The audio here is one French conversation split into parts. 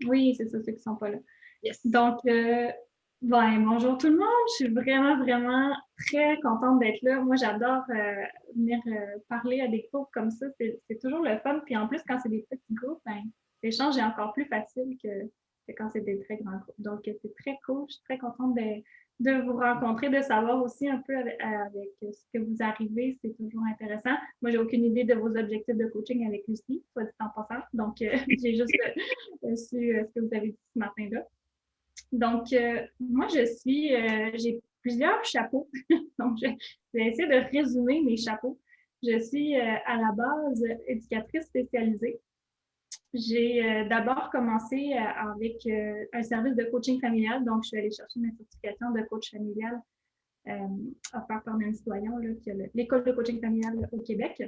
Oui, c'est ça, ceux qui sont pas là. Yes. Donc, bonjour tout le monde. Je suis vraiment, vraiment très contente d'être là. Moi, j'adore venir parler à des groupes comme ça. C'est toujours le fun. Puis en plus, quand c'est des petits groupes, ben, l'échange est encore plus facile que quand c'est des très grands groupes. Donc, c'est très cool. Je suis très contente de vous rencontrer, de savoir aussi un peu avec ce que vous arrivez. C'est toujours intéressant. Moi, j'ai aucune idée de vos objectifs de coaching avec Lucie, soit dit en passant. Donc, j'ai juste su ce que vous avez dit ce matin-là. Donc, moi, j'ai plusieurs chapeaux. Donc, je vais essayer de résumer mes chapeaux. Je suis à la base éducatrice spécialisée. J'ai d'abord commencé avec un service de coaching familial. Donc, je suis allée chercher ma certification de coach familial euh, offerte par Nancy Doyon, là, qui a l'école de coaching familial au Québec.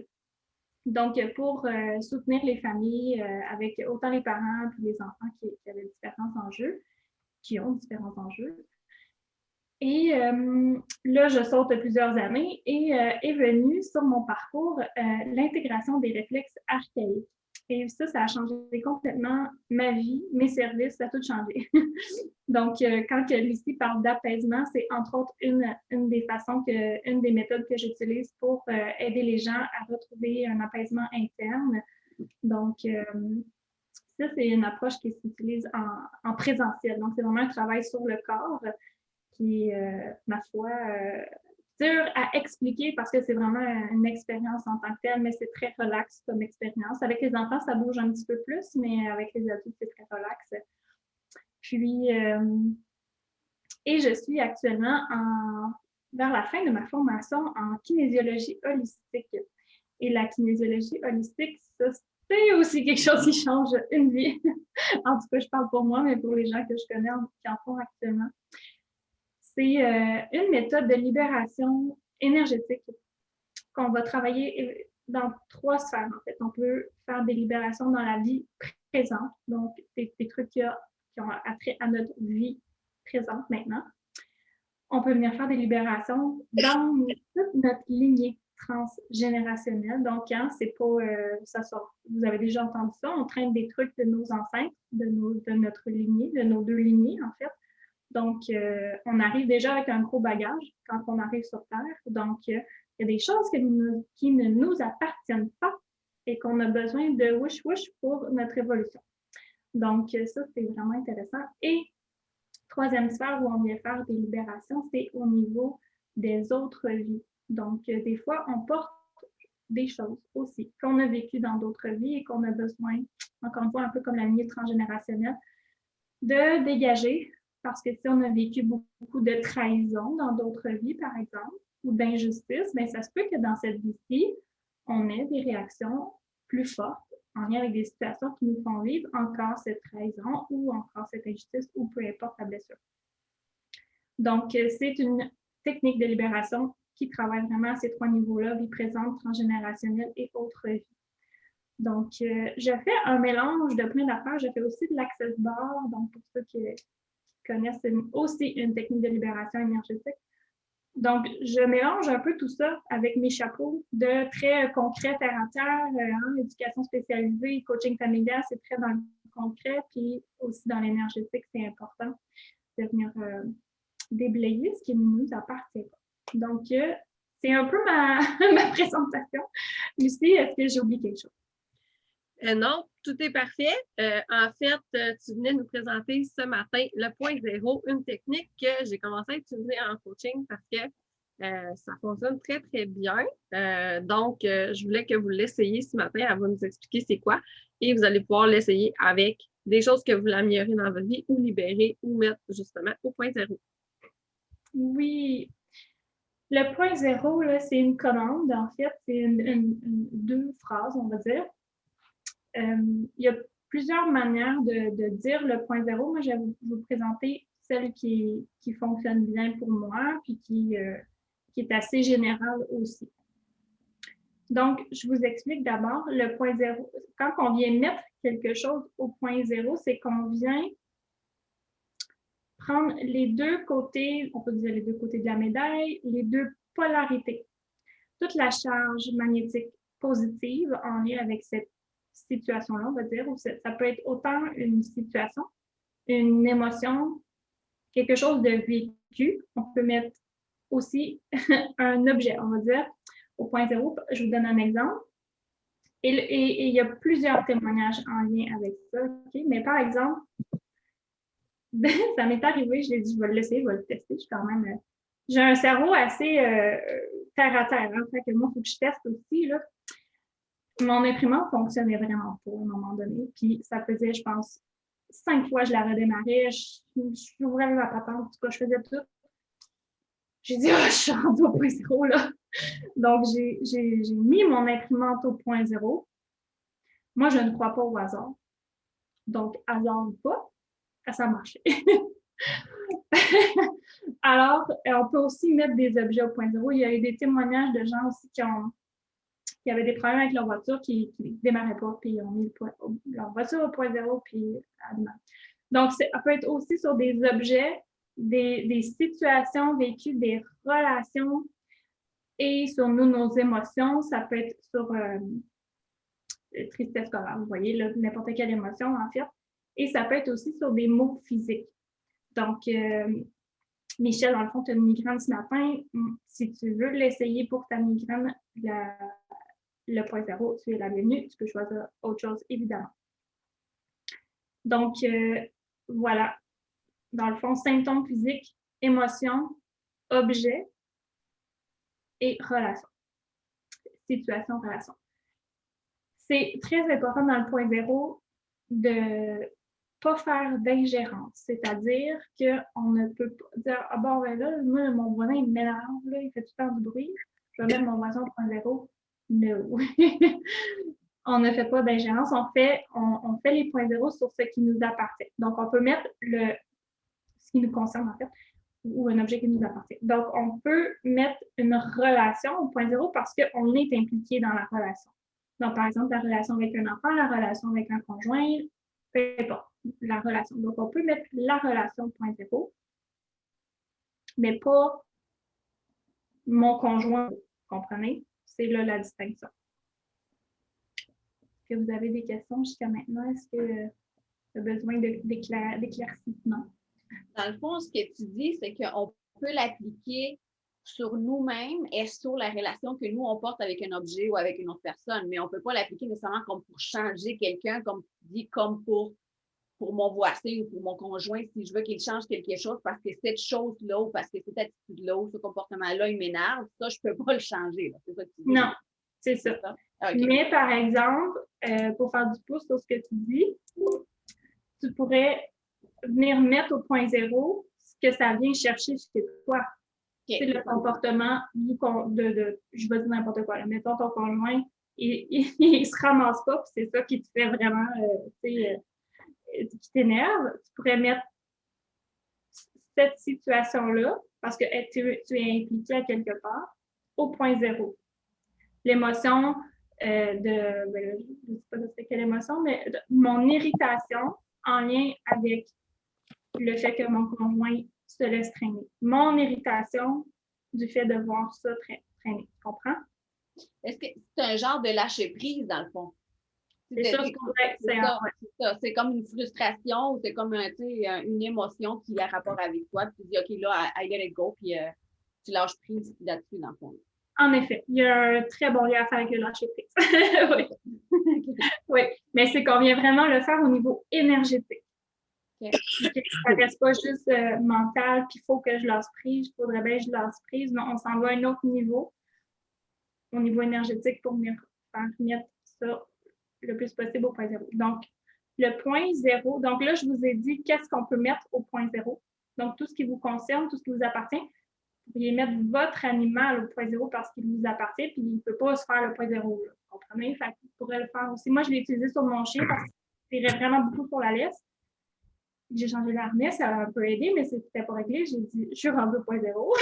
Donc, pour soutenir les familles avec autant les parents que les enfants qui avaient différents enjeux, qui ont différents enjeux. Et là, je saute plusieurs années et est venue sur mon parcours l'intégration des réflexes archaïques. Et ça a changé complètement ma vie, mes services, ça a tout changé. Donc, quand Lucie parle d'apaisement, c'est entre autres une des façons, une des méthodes que j'utilise pour aider les gens à retrouver un apaisement interne. Donc, ça, c'est une approche qui s'utilise en présentiel. Donc, c'est vraiment un travail sur le corps qui est, ma foi, dur à expliquer parce que c'est vraiment une expérience en tant que telle, mais c'est très relax comme expérience. Avec les enfants, ça bouge un petit peu plus, mais avec les adultes, c'est très relax. Puis, et je suis actuellement vers la fin de ma formation en kinésiologie holistique. Et la kinésiologie holistique, ça, c'est aussi quelque chose qui change une vie. En tout cas, je parle pour moi, mais pour les gens que je connais qui en font actuellement. C'est une méthode de libération énergétique qu'on va travailler dans trois sphères, en fait. On peut faire des libérations dans la vie présente, donc des trucs qui ont attrait à notre vie présente maintenant. On peut venir faire des libérations dans toute notre lignée transgénérationnelle. Donc, hein, c'est pas, ça sort. Vous avez déjà entendu ça, on traîne des trucs de nos ancêtres, de notre lignée, de nos deux lignées, en fait. Donc, on arrive déjà avec un gros bagage quand on arrive sur Terre. Donc, il y a des choses qui ne nous appartiennent pas et qu'on a besoin de wish-wish pour notre évolution. Donc, ça, c'est vraiment intéressant. Et troisième sphère où on vient faire des libérations, c'est au niveau des autres vies. Donc, des fois, on porte des choses aussi qu'on a vécues dans d'autres vies et qu'on a besoin, encore une fois, un peu comme la lignée transgénérationnelle, de dégager parce que si on a vécu beaucoup de trahison dans d'autres vies, par exemple, ou d'injustice, bien, ça se peut que dans cette vie-ci, on ait des réactions plus fortes en lien avec des situations qui nous font vivre encore cette trahison ou encore cette injustice ou peu importe la blessure. Donc, c'est une technique de libération qui travaille vraiment à ces trois niveaux-là, vie présente, transgénérationnelle et autres vies. Donc, je fais un mélange de plein d'affaires. Je fais aussi de l'access bar. Donc, pour ceux qui connaissent, c'est aussi une technique de libération énergétique. Donc, je mélange un peu tout ça avec mes chapeaux de très concret, terre à terre, éducation spécialisée, coaching familial, c'est très dans le concret, puis aussi dans l'énergétique, c'est important de venir déblayer ce qui ne nous appartient pas. Donc, c'est un peu ma présentation. Lucie, est-ce que j'ai oublié quelque chose? Non, tout est parfait. En fait, tu venais nous présenter ce matin le point zéro, une technique que j'ai commencé à utiliser en coaching parce que ça fonctionne très, très bien. Donc, je voulais que vous l'essayiez ce matin. Elle va nous expliquer c'est quoi. Et vous allez pouvoir l'essayer avec des choses que vous voulez améliorer dans votre vie ou libérer ou mettre justement au point zéro. Oui, le point zéro, là, c'est une commande, en fait, c'est deux phrases, on va dire. Il y a plusieurs manières de dire le point zéro. Moi, je vais vous présenter celle qui fonctionne bien pour moi, puis qui est assez générale aussi. Donc, je vous explique d'abord le point zéro. Quand on vient mettre quelque chose au point zéro, c'est qu'on vient prendre les deux côtés, on peut dire les deux côtés de la médaille, les deux polarités. Toute la charge magnétique positive en lien avec cette situation-là, on va dire, ou ça peut être autant une situation, une émotion, quelque chose de vécu. On peut mettre aussi un objet, on va dire, au point zéro. Je vous donne un exemple. Et il y a plusieurs témoignages en lien avec ça, OK? Mais par exemple, ça m'est arrivé, je l'ai dit, je vais le laisser, je vais le tester. Je suis quand même. J'ai un cerveau assez terre à terre, hein, fait que moi, il faut que je teste aussi. Là. Mon imprimante fonctionnait vraiment pas à un moment donné. Puis ça faisait, je pense, 5 fois je la redémarrais, j'ouvrais ma patente, en tout cas, je faisais tout. J'ai dit, je suis rendue au point zéro, là. Donc, j'ai mis mon imprimante au point zéro. Moi, je ne crois pas au hasard. Donc, hasard ou pas, ça marchait. Alors, on peut aussi mettre des objets au point zéro. Il y a eu des témoignages de gens aussi qui avaient des problèmes avec leur voiture, qui ne démarraient pas, puis ils ont mis leur voiture au point zéro, puis elle démarre. Donc, ça peut être aussi sur des objets, des situations vécues, des relations, et sur nous, nos émotions. Ça peut être sur tristesse, colère, vous voyez, n'importe quelle émotion, en fait. Et ça peut être aussi sur des mots physiques. Donc, Michel, dans le fond, tu as une migraine ce matin. Si tu veux l'essayer pour ta migraine, le point zéro, tu es la bienvenue. Tu peux choisir autre chose, évidemment. Donc, voilà. Dans le fond, symptômes physiques, émotions, objets et relations. Situation, relation. C'est très important dans le point zéro de pas faire d'ingérence, c'est-à-dire qu'on ne peut pas dire « Ah bon, ben là, moi, mon voisin, il m'énerve, là, il fait tout le temps du bruit, je vais mettre mon voisin au point zéro. » No. On ne fait pas d'ingérence, on fait les points zéro sur ce qui nous appartient. Donc, on peut mettre ce qui nous concerne, en fait, ou un objet qui nous appartient. Donc, on peut mettre une relation au point zéro parce qu'on est impliqué dans la relation. Donc, par exemple, la relation avec un enfant, la relation avec un conjoint, peu importe, la relation. Donc, on peut mettre la relation au point zéro, mais pas mon conjoint, vous comprenez? C'est là la distinction. Est-ce que vous avez des questions jusqu'à maintenant? Est-ce que tu as besoin d'éclaircissement? Dans le fond, ce que tu dis, c'est qu'on peut l'appliquer sur nous-mêmes et sur la relation que nous, on porte avec un objet ou avec une autre personne, mais on ne peut pas l'appliquer nécessairement comme pour changer quelqu'un, comme tu dis, comme pour mon voisin ou pour mon conjoint, si je veux qu'il change quelque chose parce que cette chose-là ou parce que cette attitude-là ou ce comportement-là, il m'énerve, ça, je ne peux pas le changer. C'est ça que tu dis? Non, c'est ça. Okay. Mais par exemple, pour faire du pouce sur ce que tu dis, tu pourrais venir mettre au point zéro ce que ça vient chercher chez toi. Okay. C'est le comportement je vais dire n'importe quoi. Là. Mettons ton conjoint, il se ramasse pas, puis c'est ça qui te fait vraiment, qui t'énerve. Tu pourrais mettre cette situation-là, parce que tu es impliqué à quelque part, au point zéro. L'émotion je ne sais pas c'est quelle émotion, mais mon irritation en lien avec le fait que mon conjoint se laisse traîner. Mon irritation du fait de voir ça traîner. Tu comprends? Est-ce que c'est un genre de lâcher prise, dans le fond? C'est ça, c'est comme une frustration ou c'est comme une émotion qui a rapport avec toi. Puis tu dis, OK, là, I let it go, puis tu lâches prise là-dessus, dans le fond. En effet, il y a un très bon lien à faire avec le lâcher prise. Oui. Oui, mais c'est qu'on vient vraiment le faire au niveau énergétique. Okay. Ça ne reste pas juste mental, puis il faut que je lâche prise, il faudrait bien que je lâche prise. Non, on s'en va à un autre niveau, au niveau énergétique, pour venir faire mettre ça le plus possible au point zéro. Donc, le point zéro, donc là, je vous ai dit qu'est-ce qu'on peut mettre au point zéro. Donc, tout ce qui vous concerne, tout ce qui vous appartient, vous pourriez mettre votre animal au point zéro parce qu'il vous appartient, puis il ne peut pas se faire le point zéro. Là, vous comprenez? Fait qu'il pourrait le faire aussi. Moi, je l'ai utilisé sur mon chien parce qu'il tirait vraiment beaucoup pour la laisse. J'ai changé l'harnais, ça a un peu aidé, mais c'était pas réglé. J'ai dit, je suis rendue au point zéro.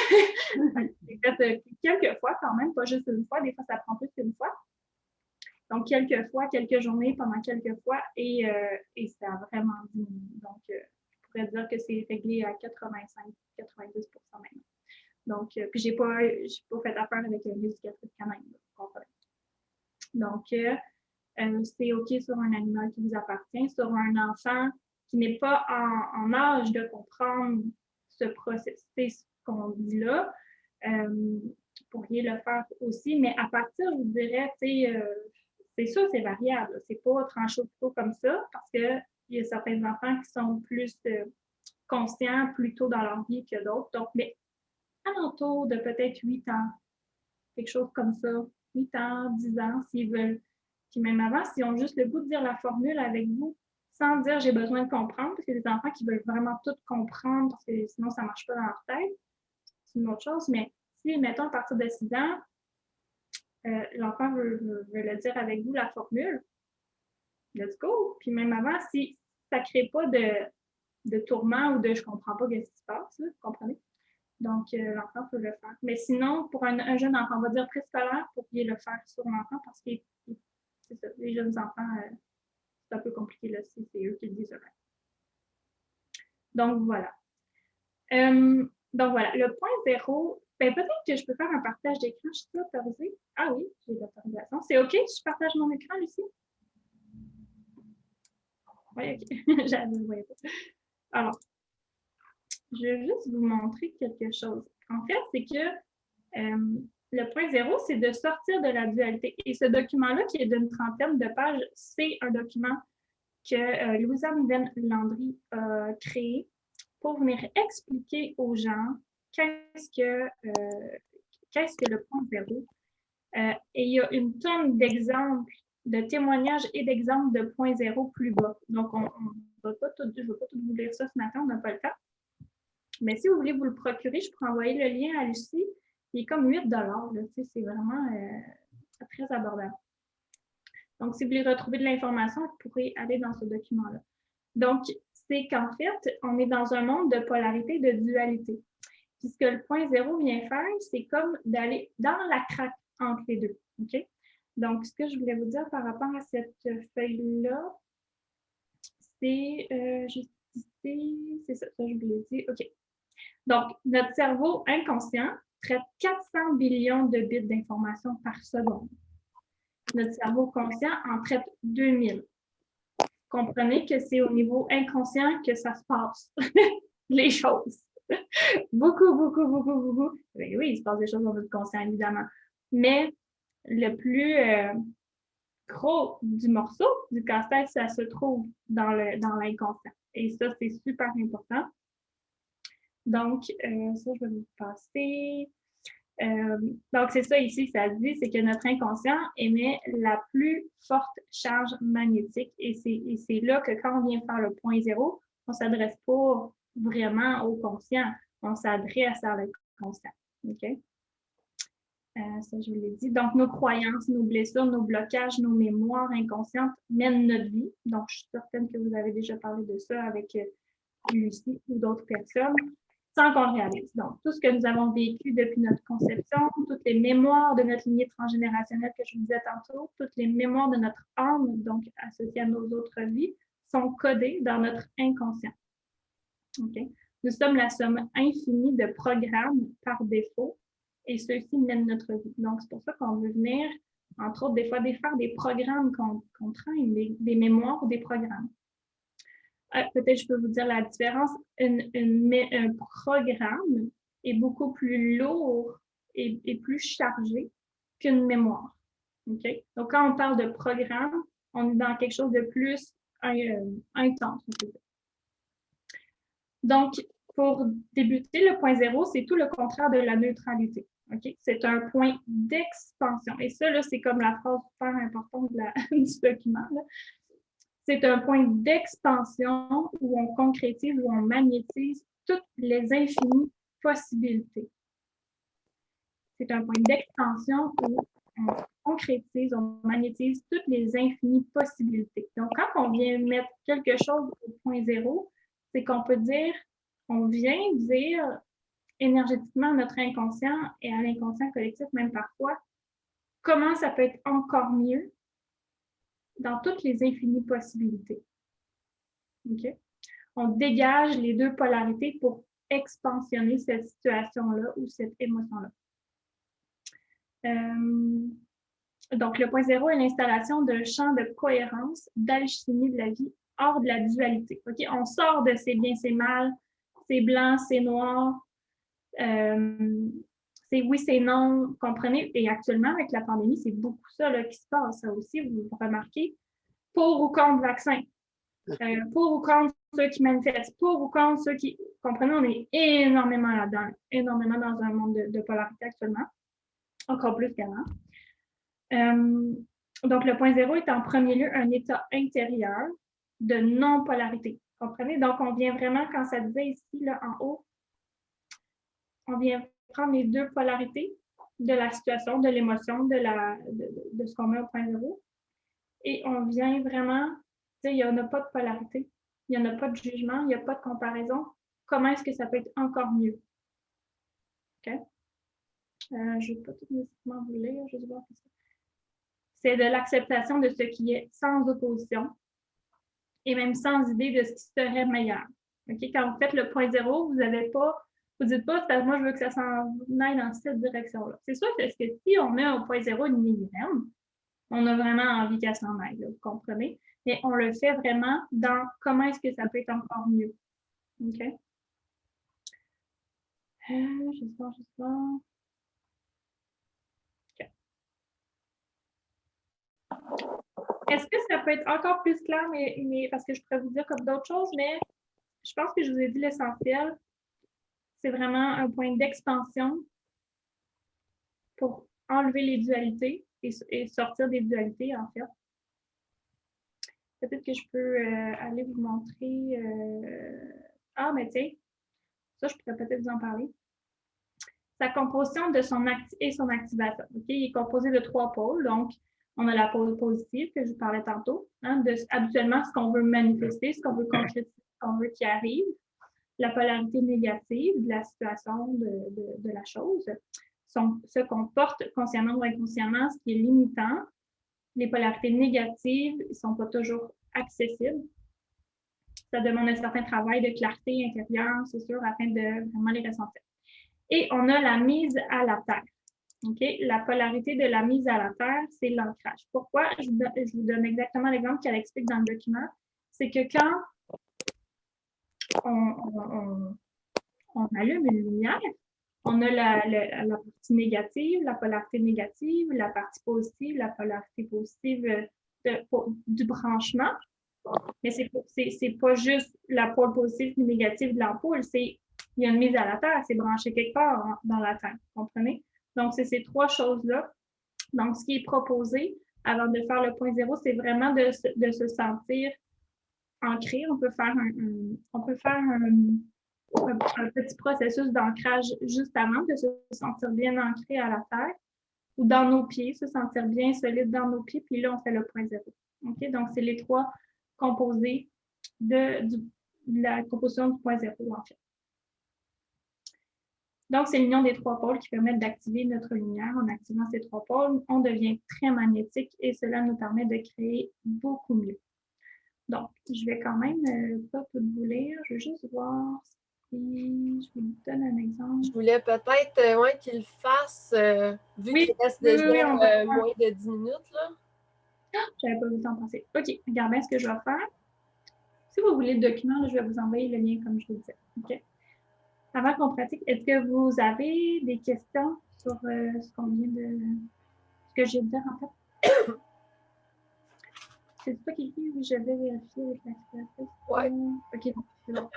J'ai fait quelques fois quand même, pas juste une fois. Des fois, ça prend plus qu'une fois. Donc, quelques fois, quelques journées, pendant quelques fois, et ça a vraiment diminué. Donc, je pourrais dire que c'est réglé à 85-90% maintenant. Donc, puis j'ai pas fait affaire avec un éducatrice quand même. Donc, C'est OK sur un animal qui vous appartient, sur un enfant qui n'est pas en âge de comprendre ce processus qu'on dit là. Vous pourriez le faire aussi, mais à partir, je vous dirais, c'est sûr, c'est variable. C'est pas tranché au couteau comme ça, parce qu'il y a certains enfants qui sont plus conscients plus tôt dans leur vie que d'autres. Donc, mais alentour de peut-être 8 ans, quelque chose comme ça, 8 ans, 10 ans, s'ils veulent. Puis même avant, s'ils ont juste le goût de dire la formule avec vous, sans dire j'ai besoin de comprendre, parce qu'il y a des enfants qui veulent vraiment tout comprendre, parce que sinon ça ne marche pas dans leur tête. C'est une autre chose, mais si, mettons, à partir de 6 ans, l'enfant veut le dire avec vous, la formule, let's go. Puis même avant, si ça ne crée pas de tourment ou de je ne comprends pas ce qui se passe, là, vous comprenez? Donc, l'enfant peut le faire. Mais sinon, pour un jeune enfant, on va dire préscolaire, pour qu'il le faire sur l'enfant, parce que c'est ça, les jeunes enfants, c'est un peu compliqué là, c'est eux qui le disent eux-mêmes. Donc, voilà. Donc, voilà. Le point 0, ben, peut-être que je peux faire un partage d'écran. Je suis autorisée. Ah oui, j'ai l'autorisation. C'est OK si je partage mon écran, Lucie? Oui, OK. Je ne voyais pas. Alors, je vais juste vous montrer quelque chose. En fait, c'est que le point 0, c'est de sortir de la dualité. Et ce document-là, qui est d'une trentaine de pages, c'est un document que Louisa-Mylène Landry a créé pour venir expliquer aux gens qu'est-ce que le point 0. Et il y a une tonne d'exemples, de témoignages et d'exemples de point 0 plus bas. Donc, je ne vais pas tout vous lire ça ce matin, on n'a pas le temps. Mais si vous voulez vous le procurer, je pourrais envoyer le lien à Lucie. Il est comme 8 $. C'est vraiment très abordable. Donc, si vous voulez retrouver de l'information, vous pourrez aller dans ce document-là. Donc, c'est qu'en fait, on est dans un monde de polarité, de dualité. Puis ce que le point 0 vient faire, c'est comme d'aller dans la craque entre les deux. OK? Donc, ce que je voulais vous dire par rapport à cette feuille-là, c'est juste ici, c'est ça, je vous l'ai dit. OK. Donc, notre cerveau inconscient traite 400 billions de bits d'informations par seconde. Notre cerveau conscient en traite 2000. Comprenez que c'est au niveau inconscient que ça se passe, les choses. Beaucoup. Oui, il se passe des choses dans notre conscient, évidemment. Mais le plus gros du morceau, du casse-tête, ça se trouve dans l'inconscient. Et ça, c'est super important. Donc, ça, je vais vous passer. Donc, c'est ça ici, ça dit, c'est que notre inconscient émet la plus forte charge magnétique. Et c'est là que quand on vient faire le point 0, on ne s'adresse pas vraiment au conscient, on s'adresse à l'inconscient. OK? Ça, je vous l'ai dit. Donc, nos croyances, nos blessures, nos blocages, nos mémoires inconscientes mènent notre vie. Donc, je suis certaine que vous avez déjà parlé de ça avec Lucie ou d'autres personnes, sans qu'on le réalise. Donc, tout ce que nous avons vécu depuis notre conception, toutes les mémoires de notre lignée transgénérationnelle que je vous disais tantôt, toutes les mémoires de notre âme, donc associées à nos autres vies, sont codées dans notre inconscient. Okay? Nous sommes la somme infinie de programmes par défaut et ceux-ci mènent notre vie. Donc, c'est pour ça qu'on veut venir, entre autres, des fois, faire des programmes qu'on traîne, des mémoires ou des programmes. Peut-être je peux vous dire la différence. Un programme est beaucoup plus lourd et plus chargé qu'une mémoire. Okay? Donc, quand on parle de programme, on est dans quelque chose de plus intense. Donc, pour débuter, le point 0, c'est tout le contraire de la neutralité. Okay? C'est un point d'expansion. Et ça, là, c'est comme la phrase super importante du document. Là. C'est un point d'expansion où on concrétise, où on magnétise toutes les infinies possibilités. C'est un point d'expansion où on concrétise, on magnétise toutes les infinies possibilités. Donc, quand on vient mettre quelque chose au point 0, c'est qu'on peut dire, on vient dire énergétiquement à notre inconscient et à l'inconscient collectif, même parfois, comment ça peut être encore mieux dans toutes les infinies possibilités. Okay? On dégage les deux polarités pour expansionner cette situation-là ou cette émotion-là. Donc, le point zéro est l'installation d'un champ de cohérence, d'alchimie de la vie, hors de la dualité. OK? On sort de c'est bien, c'est mal, c'est blanc, c'est noir, c'est oui, c'est non, comprenez? Et actuellement, avec la pandémie, c'est beaucoup ça là, qui se passe. Ça aussi, vous remarquez. Pour ou contre vaccin, pour ou contre ceux qui manifestent, pour ou contre ceux qui... Comprenez, on est énormément là-dedans, énormément dans un monde de polarité actuellement, encore plus qu'avant. Donc, le point zéro est en premier lieu un état intérieur de non-polarité. Comprenez? Donc, on vient vraiment, quand ça disait ici, là, en haut, on vient prendre les deux polarités de la situation, de l'émotion, de ce qu'on met au point zéro. Et on vient vraiment, il n'y en a pas de polarité, il n'y en a pas de jugement, il n'y a pas de comparaison. Comment est-ce que ça peut être encore mieux? OK? Je ne vais pas tout nécessairement vous lire, je vais voir ça. C'est de l'acceptation de ce qui est sans opposition et même sans idée de ce qui serait meilleur. Okay? Quand vous faites le point zéro, vous n'avez pas, vous ne dites pas, moi je veux que ça s'en aille dans cette direction-là. C'est sûr que si on met au point zéro une migraine, on a vraiment envie qu'elle s'en aille, là, vous comprenez? Mais on le fait vraiment dans comment est-ce que ça peut être encore mieux. OK? Je sais pas. OK. Est-ce que ça peut être encore plus clair, mais parce que je pourrais vous dire comme d'autres choses, mais je pense que je vous ai dit l'essentiel. C'est vraiment un point d'expansion pour enlever les dualités et sortir des dualités, en fait. Peut-être que je peux aller vous montrer... Ah, mais tu sais, ça, je pourrais peut-être vous en parler. Sa composition de son activation. Okay? Il est composé de 3 pôles. Donc, on a la pôle positive que je vous parlais tantôt, hein, habituellement ce qu'on veut manifester, ce qu'on veut concrétiser, ce qu'on veut qu'il arrive. La polarité négative de la situation de la chose. Ce qu'on porte consciemment ou inconsciemment, ce qui est limitant. Les polarités négatives ne sont pas toujours accessibles. Ça demande un certain travail de clarté intérieure, c'est sûr, afin de vraiment les ressentir. Et on a la mise à la terre. Okay? La polarité de la mise à la terre, c'est l'ancrage. Pourquoi? Je vous donne exactement l'exemple qu'elle explique dans le document. C'est que quand on allume une lumière, on a la partie négative, la polarité négative, la partie positive, la polarité positive du branchement. Mais c'est pas juste la pôle positive et négative de l'ampoule, il y a une mise à la terre, c'est branché quelque part dans la terre, vous comprenez? Donc, c'est ces 3 choses-là. Donc, ce qui est proposé avant de faire le point zéro, c'est vraiment de se sentir ancré. On peut faire un petit processus d'ancrage juste avant, de se sentir bien ancré à la terre ou dans nos pieds, se sentir bien solide dans nos pieds, puis là, on fait le point zéro. Okay? Donc, c'est les 3 composés de la composition du point zéro, en fait. Donc, c'est l'union des 3 pôles qui permettent d'activer notre lumière. En activant ces 3 pôles, on devient très magnétique et cela nous permet de créer beaucoup mieux. Donc, je vais quand même pas tout vous lire. Je vais juste voir si je vous donne un exemple. Je voulais peut-être qu'il fasse, vu qu'il reste déjà moins de 10 minutes. Là. J'avais pas eu le temps de penser. OK, regardez ce que je vais faire. Si vous voulez le document, là, je vais vous envoyer le lien comme je vous disais. OK? Avant qu'on pratique, est-ce que vous avez des questions sur ce qu'on vient de... ce que j'ai dit en fait? C'est pas quelqu'un où je vais vérifier avec la créatrice. Ouais. OK, c'est bon.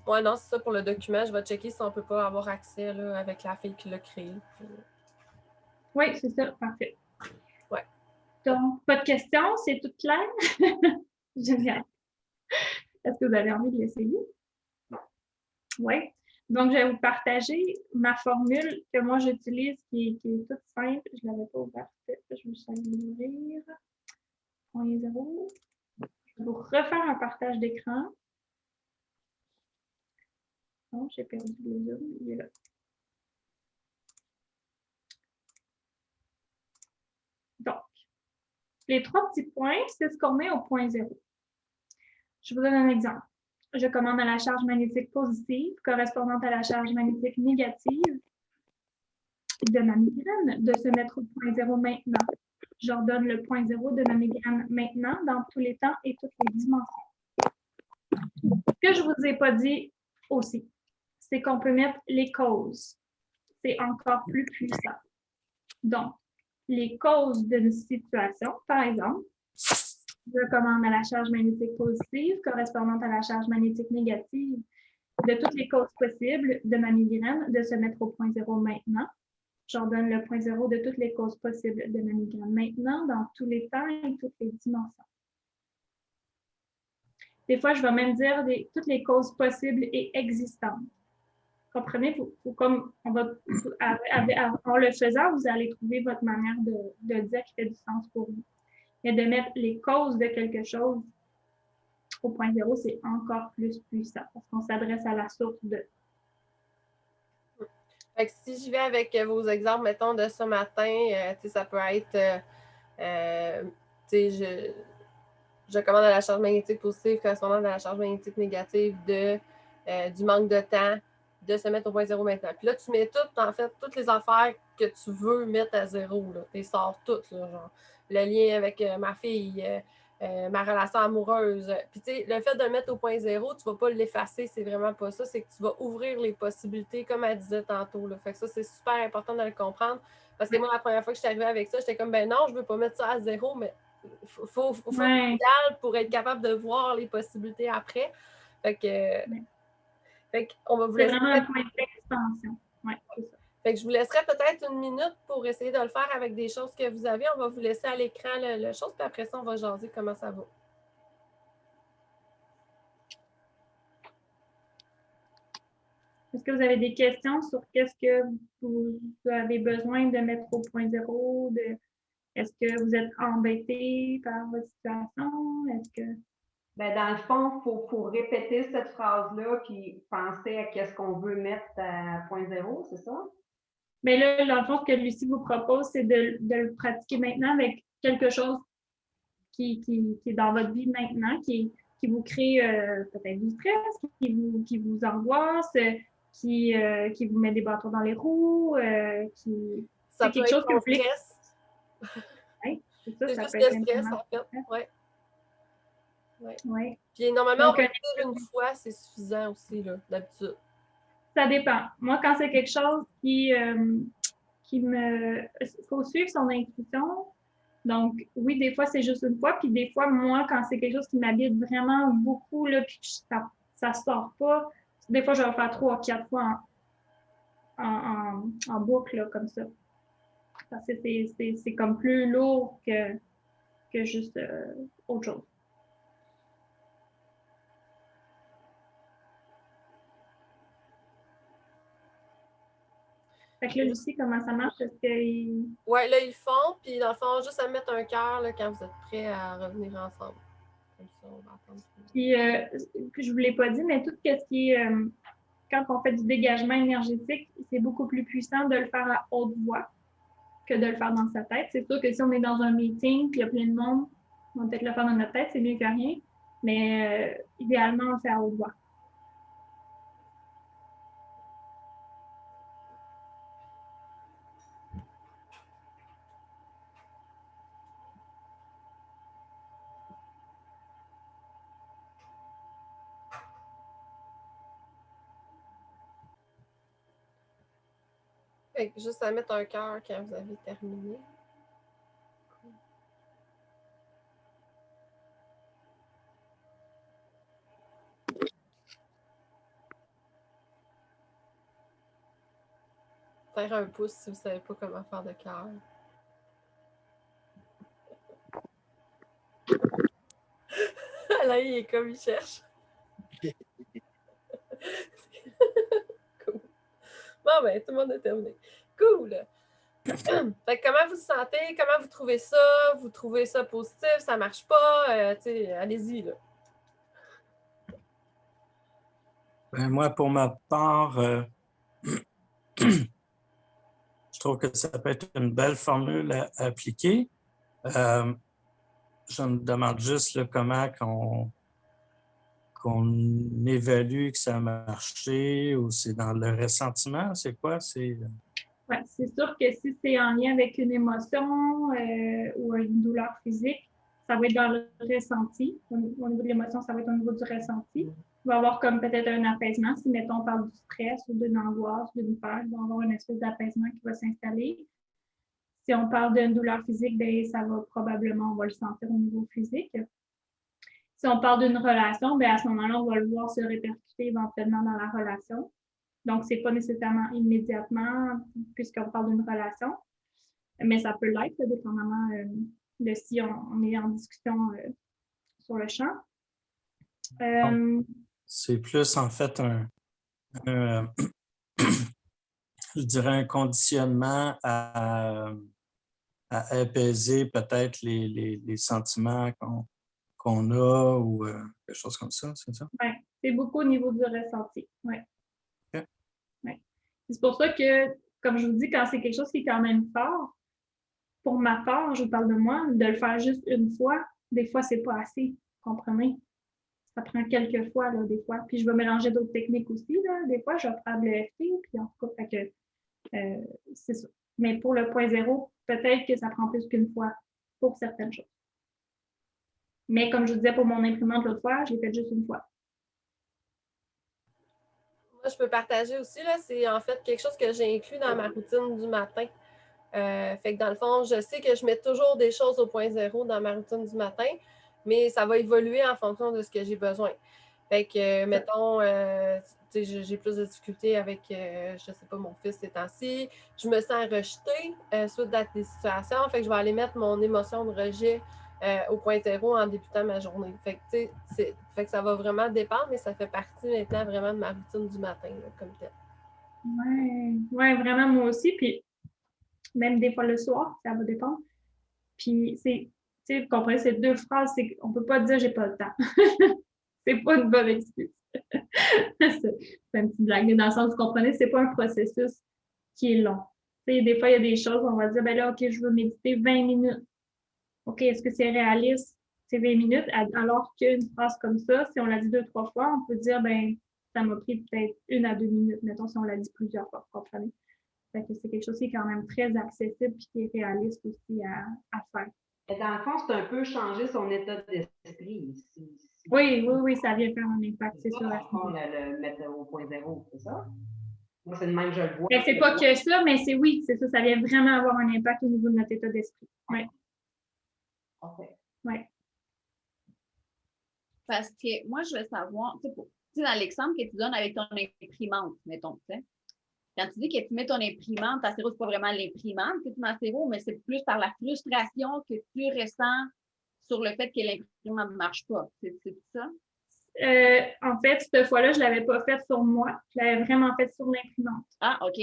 Ouais, non, c'est ça pour le document. Je vais checker si on peut pas avoir accès là, avec la fille qui l'a créé. Oui, c'est ça. Parfait. Ouais. Donc, pas de questions? C'est tout clair? Génial. Est-ce que vous avez envie de l'essayer? Oui. Donc, je vais vous partager ma formule que moi j'utilise qui est toute simple. Je ne l'avais pas ouverte. Je me suis allée l'ouvrir. Point 0. Je vais vous refaire un partage d'écran. Non, j'ai perdu le zoom. Il est là. Donc, les 3 petits points, c'est ce qu'on met au point 0. Je vous donne un exemple. Je commande à la charge magnétique positive correspondante à la charge magnétique négative de ma migraine de se mettre au point 0 maintenant. J'ordonne le point zéro de ma migraine maintenant, dans tous les temps et toutes les dimensions. Ce que je ne vous ai pas dit aussi, c'est qu'on peut mettre les causes. C'est encore plus puissant. Donc, les causes d'une situation, par exemple, je commande à la charge magnétique positive correspondante à la charge magnétique négative de toutes les causes possibles de ma migraine de se mettre au point zéro maintenant. J'ordonne le point zéro de toutes les causes possibles de ma migraine maintenant, dans tous les temps et toutes les dimensions. Des fois, je vais même dire toutes les causes possibles et existantes. Comprenez? Comme en le faisant, vous allez trouver votre manière de dire qui fait du sens pour vous. Mais de mettre les causes de quelque chose au point zéro, c'est encore plus puissant parce qu'on s'adresse à la source de. Fait que si je vais avec vos exemples, mettons, de ce matin, ça peut être, je commande à la charge magnétique positive correspondante à la charge magnétique négative du manque de temps, de se mettre au point zéro maintenant. Puis là, tu mets toutes les affaires que tu veux mettre à zéro. Tu les sors toutes, là, genre le lien avec ma fille, ma relation amoureuse. Puis tu sais, le fait de le mettre au point zéro, tu ne vas pas l'effacer, c'est vraiment pas ça. C'est que tu vas ouvrir les possibilités, comme elle disait tantôt. Là. Fait que ça, c'est super important de le comprendre. Parce que moi, la première fois que je suis arrivée avec ça, j'étais comme, ben non, je ne veux pas mettre ça à zéro, mais il faut idéal pour être capable de voir les possibilités après. Fait qu'on va vous laisser. C'est vraiment un point d'expansion. Ouais, c'est ça. Fait que je vous laisserai peut-être une minute pour essayer de le faire avec des choses que vous avez. On va vous laisser à l'écran le chose, puis après ça, on va jaser comment ça va. Est-ce que vous avez des questions sur qu'est-ce que vous avez besoin de mettre au point zéro? Est-ce que vous êtes embêté par votre situation? Est-ce que... Ben, dans le fond, il faut répéter cette phrase-là puis penser à qu'est-ce qu'on veut mettre à point zéro, c'est ça? Bien là, dans le fond, ce que Lucie vous propose, c'est de le pratiquer maintenant avec quelque chose qui est dans votre vie maintenant, qui vous crée peut-être du stress, qui vous angoisse, qui vous met des bâtons dans les roues, c'est quelque chose que vous voulez. Oui, c'est ça, c'est ça juste peut être le stress, en fait. Ouais. Ouais. Puis normalement, on va le dire une fois, c'est suffisant aussi, là, d'habitude. Ça dépend. Moi, quand c'est quelque chose qui me... Il faut suivre son intuition. Donc, oui, des fois, c'est juste une fois. Puis des fois, moi, quand c'est quelque chose qui m'habite vraiment beaucoup, là, puis ça ne sort pas, des fois, je vais faire 3 ou 4 fois en boucle, là, comme ça. Parce que c'est comme plus lourd que juste autre chose. Fait que là, Lucie, comment ça marche? Oui, là, ils le font, puis dans le fond, juste à mettre un cœur quand vous êtes prêts à revenir ensemble. Comme ça, on va attendre. Puis, je ne vous l'ai pas dit, mais tout ce qui est, quand on fait du dégagement énergétique, c'est beaucoup plus puissant de le faire à haute voix que de le faire dans sa tête. C'est sûr que si on est dans un meeting, puis il y a plein de monde, on va peut-être le faire dans notre tête, c'est mieux que rien, mais idéalement, on le fait à haute voix. Fait que juste à mettre un cœur quand vous avez terminé. Faire un pouce si vous ne savez pas comment faire de cœur. Là, il est comme il cherche. Cool. Bon, ben, tout le monde a terminé. Cool! Fait que comment vous vous sentez? Comment vous trouvez ça? Vous trouvez ça positif? Ça marche pas? Allez-y, là. Ben, moi, pour ma part, je trouve que ça peut être une belle formule à appliquer. Je me demande juste là, comment qu'on évalue que ça a marché ou c'est dans le ressentiment, c'est quoi? Ouais, c'est sûr que si c'est en lien avec une émotion ou une douleur physique, ça va être dans le ressenti. Au niveau de l'émotion, ça va être au niveau du ressenti. Il va y avoir comme peut-être un apaisement. Si, mettons, on parle du stress ou d'une angoisse, d'une peur, il va y avoir une espèce d'apaisement qui va s'installer. Si on parle d'une douleur physique, bien, ça va probablement, on va le sentir au niveau physique. Si on parle d'une relation, bien, à ce moment-là, on va le voir se répercuter éventuellement dans la relation. Donc, ce n'est pas nécessairement immédiatement, puisqu'on parle d'une relation, mais ça peut l'être, dépendamment de si on est en discussion sur le champ. C'est plus, en fait, je dirais un conditionnement à apaiser peut-être les sentiments qu'on a ou quelque chose comme ça, c'est ça? Oui, c'est beaucoup au niveau du ressenti. Ouais. Okay. Ouais. C'est pour ça que, comme je vous dis, quand c'est quelque chose qui est quand même fort, pour ma part, je vous parle de moi, de le faire juste une fois, des fois, c'est pas assez, comprenez? Ça prend quelques fois, là, des fois. Puis je vais mélanger d'autres techniques aussi, là. Des fois, je vais prendre le FT, puis en tout cas, fait que, c'est ça. Mais pour le point zéro, peut-être que ça prend plus qu'une fois pour certaines choses. Mais comme je vous disais pour mon imprimante l'autre fois, je l'ai fait juste une fois. Moi, je peux partager aussi, là, c'est en fait quelque chose que j'ai inclus dans ma routine du matin. Fait que dans le fond, je sais que je mets toujours des choses au point zéro dans ma routine du matin, mais ça va évoluer en fonction de ce que j'ai besoin. Fait que, mettons, j'ai plus de difficultés avec, je sais pas, mon fils ces temps-ci. Je me sens rejetée suite à des situations. Fait que je vais aller mettre mon émotion de rejet au point zéro en débutant ma journée. Fait que, fait que ça va vraiment dépendre, mais ça fait partie maintenant vraiment de ma routine du matin, là, comme tel. Ouais, vraiment, moi aussi. Puis même des fois le soir, ça va dépendre. Puis c'est, tu sais, vous comprenez, ces deux phrases, c'est qu'on peut pas dire j'ai pas le temps. C'est pas une bonne excuse. C'est une petite blague, mais dans le sens, vous comprenez, c'est pas un processus qui est long. Tu sais, des fois, il y a des choses, on va dire, ben là, OK, je veux méditer 20 minutes. OK, est-ce que c'est réaliste? C'est 20 minutes, alors qu'une phrase comme ça, si on l'a dit 2-3 fois, on peut dire, ben, ça m'a pris peut-être 1 à 2 minutes, mettons, si on l'a dit plusieurs fois, vous comprenez? Fait que c'est quelque chose qui est quand même très accessible et qui est réaliste aussi à faire. Et dans le fond, c'est un peu changer son état d'esprit. Oui, ça vient faire un impact, c'est sûr. Dans le fond, le mettre au point zéro, c'est ça? Moi, c'est le même, je le vois. Mais c'est pas que ça, mais c'est oui, c'est ça, ça vient vraiment avoir un impact au niveau de notre état d'esprit. Oui. OK. Oui. Parce que moi, je veux savoir, tu sais, dans l'exemple que tu donnes avec ton imprimante, mettons, tu sais, quand tu dis que tu mets ton imprimante, ta cerveau, c'est pas vraiment l'imprimante que tu mets à cerveau, mais c'est plus par la frustration que tu ressens sur le fait que l'imprimante ne marche pas. C'est ça? En fait, cette fois-là, je ne l'avais pas faite sur moi. Je l'avais vraiment faite sur l'imprimante. Ah, OK.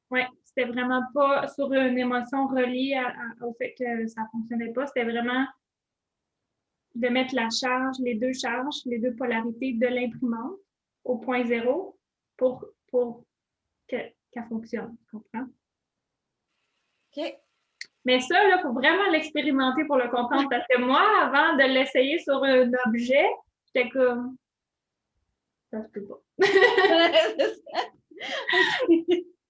Oui, c'était vraiment pas sur une émotion reliée au fait que ça ne fonctionnait pas. C'était vraiment de mettre la charge, les deux polarités de l'imprimante au point zéro pour qu'elle fonctionne. Tu comprends? OK. Mais ça, il faut vraiment l'expérimenter pour le comprendre. Parce que moi, avant de l'essayer sur un objet, j'étais comme, ça se peut pas.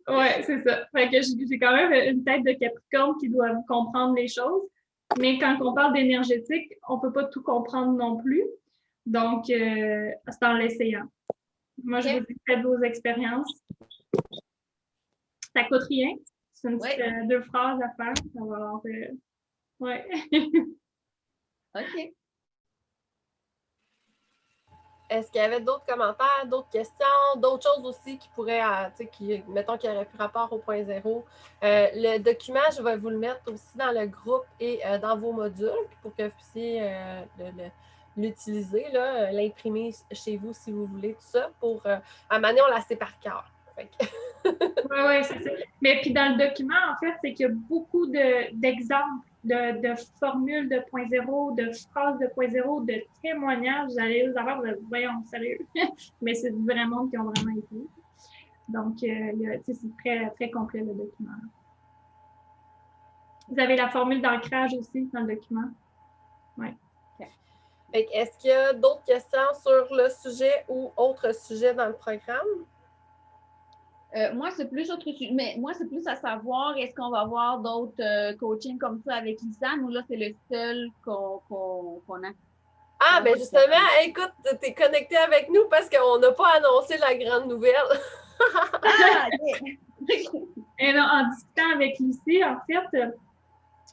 Ouais, c'est ça. Fait que j'ai quand même une tête de Capricorne qui doit comprendre les choses. Mais quand on parle d'énergétique, on ne peut pas tout comprendre non plus. Donc, c'est en l'essayant. Moi, je vous dis, faites vos expériences. Ça ne coûte rien. C'est une petite, 2 phrases à faire. Ça va avoir, ouais. OK. Est-ce qu'il y avait d'autres commentaires, d'autres questions, d'autres choses aussi qui pourraient, mettons, qui auraient pu rapport au point zéro? Le document, je vais vous le mettre aussi dans le groupe et dans vos modules pour que vous puissiez l'utiliser, l'imprimer chez vous si vous voulez, tout ça. Pour, à un moment donné, on la sait par cœur. Oui, c'est ça. Mais puis dans le document, en fait, c'est qu'il y a beaucoup d'exemples de formules de point zéro, de phrases de point zéro, de témoignages. Vous allez vous avoir, voyons, sérieux. Mais c'est du vrai monde qui ont vraiment été. Donc, c'est très, très complet le document. Vous avez la formule d'ancrage aussi dans le document. Oui. Est-ce qu'il y a d'autres questions sur le sujet ou autre sujet dans le programme? Moi, c'est plus autre sujet. Mais moi, c'est plus à savoir, est-ce qu'on va avoir d'autres coachings comme ça avec Lisanne ou là, c'est le seul qu'on a? Ah, ben justement, écoute, tu es connecté avec nous parce qu'on n'a pas annoncé la grande nouvelle. Ah, OK. Et là, en discutant avec Lucie, en fait,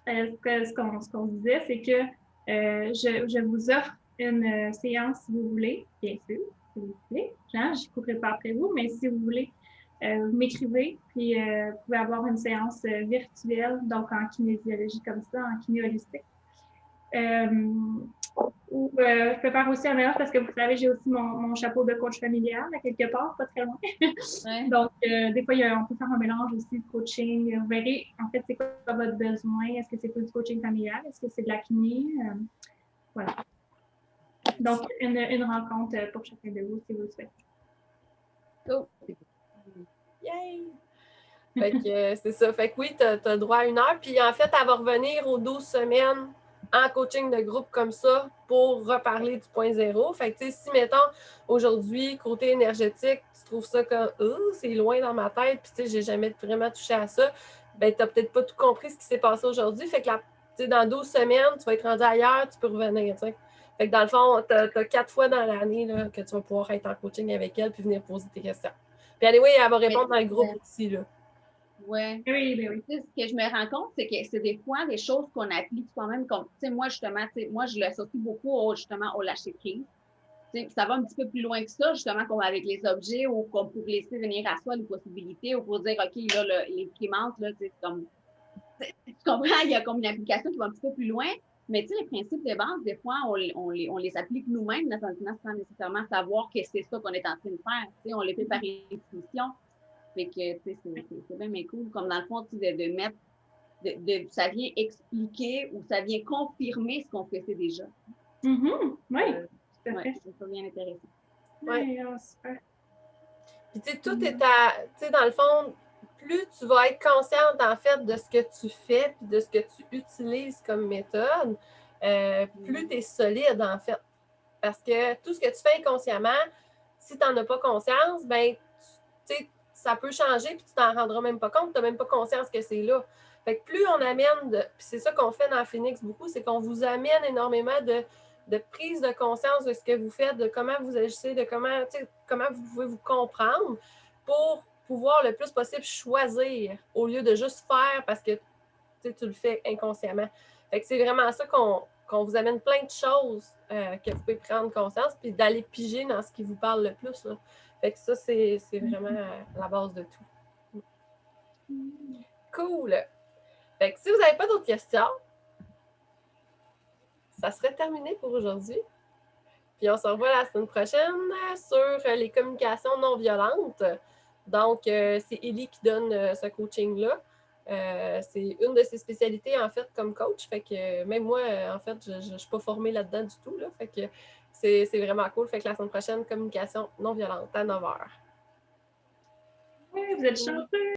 ce qu'on disait, c'est que je vous offre une séance si vous voulez, bien sûr, si vous voulez. Je ne courrai pas après vous, mais si vous voulez, vous m'écrivez, puis vous pouvez avoir une séance virtuelle, donc en kinésiologie comme ça, en kiné holistique. Ou je peux faire aussi un mélange parce que vous savez, j'ai aussi mon chapeau de coach familial à quelque part, pas très loin. Ouais. Donc, des fois, on peut faire un mélange aussi de coaching. Vous verrez, en fait, c'est quoi votre besoin? Est-ce que c'est plus du coaching familial? Est-ce que c'est de la kiné? Voilà. Donc, une rencontre pour chacun de vous, si vous le souhaitez. Oh. Yay! Fait que c'est ça. Fait que oui, tu as le droit à 1 heure. Puis en fait, elle va revenir aux 12 semaines en coaching de groupe comme ça pour reparler du point zéro. Fait que tu sais, si mettons aujourd'hui, côté énergétique, tu trouves ça comme c'est loin dans ma tête, puis tu sais, j'ai jamais vraiment touché à ça, ben tu n'as peut-être pas tout compris ce qui s'est passé aujourd'hui. Fait que dans 12 semaines, tu vas être rendu ailleurs, tu peux revenir. T'sais. Fait que dans le fond, tu as 4 fois dans l'année là, que tu vas pouvoir être en coaching avec elle puis venir poser tes questions. Puis anyway, elle va répondre dans le groupe aussi. Là. Ouais. Oui, ben oui. Ce que je me rends compte, c'est que c'est des fois des choses qu'on applique quand même comme, tu sais, moi, justement, moi, je l'associe beaucoup justement au lâcher prise. Ça va un petit peu plus loin que ça, justement, comme avec les objets ou comme pour laisser venir à soi les possibilités ou pour dire, OK, là, les qui manquent, là, tu comprends, il y a comme une application qui va un petit peu plus loin, mais tu sais, les principes de base, des fois, on les applique nous-mêmes sans nécessairement savoir que c'est ça qu'on est en train de faire. Tu sais, on les fait par intuition. Fait que, tu sais, c'est bien cool. Comme dans le fond, tu sais, de mettre, ça vient expliquer ou ça vient confirmer ce qu'on faisait déjà. Mm-hmm. Oui, tout à fait. C'est pas bien intéressant. Oui, super. Puis, tu sais, tout est à. Tu sais, dans le fond, plus tu vas être consciente, en fait, de ce que tu fais puis de ce que tu utilises comme méthode, plus tu es solide, en fait. Parce que tout ce que tu fais inconsciemment, si tu n'en as pas conscience, ben, tu sais, ça peut changer puis tu t'en rendras même pas compte, tu n'as même pas conscience que c'est là. Fait que plus on amène puis c'est ça qu'on fait dans Phoenix beaucoup, c'est qu'on vous amène énormément de prise de conscience de ce que vous faites, de comment vous agissez, de comment vous pouvez vous comprendre pour pouvoir le plus possible choisir au lieu de juste faire parce que tu le fais inconsciemment. Fait que c'est vraiment ça qu'on vous amène plein de choses que vous pouvez prendre conscience puis d'aller piger dans ce qui vous parle le plus. Là. Fait que ça, c'est vraiment la base de tout. Cool! Fait que si vous n'avez pas d'autres questions, ça serait terminé pour aujourd'hui. Puis on se revoit la semaine prochaine sur les communications non violentes. Donc, c'est Élie qui donne ce coaching-là. C'est une de ses spécialités, en fait, comme coach. Fait que même moi, en fait, je ne suis pas formée là-dedans du tout. Là. Fait que c'est vraiment cool. Fait que la semaine prochaine, communication non violente à 9h. Oui, vous êtes chanceux.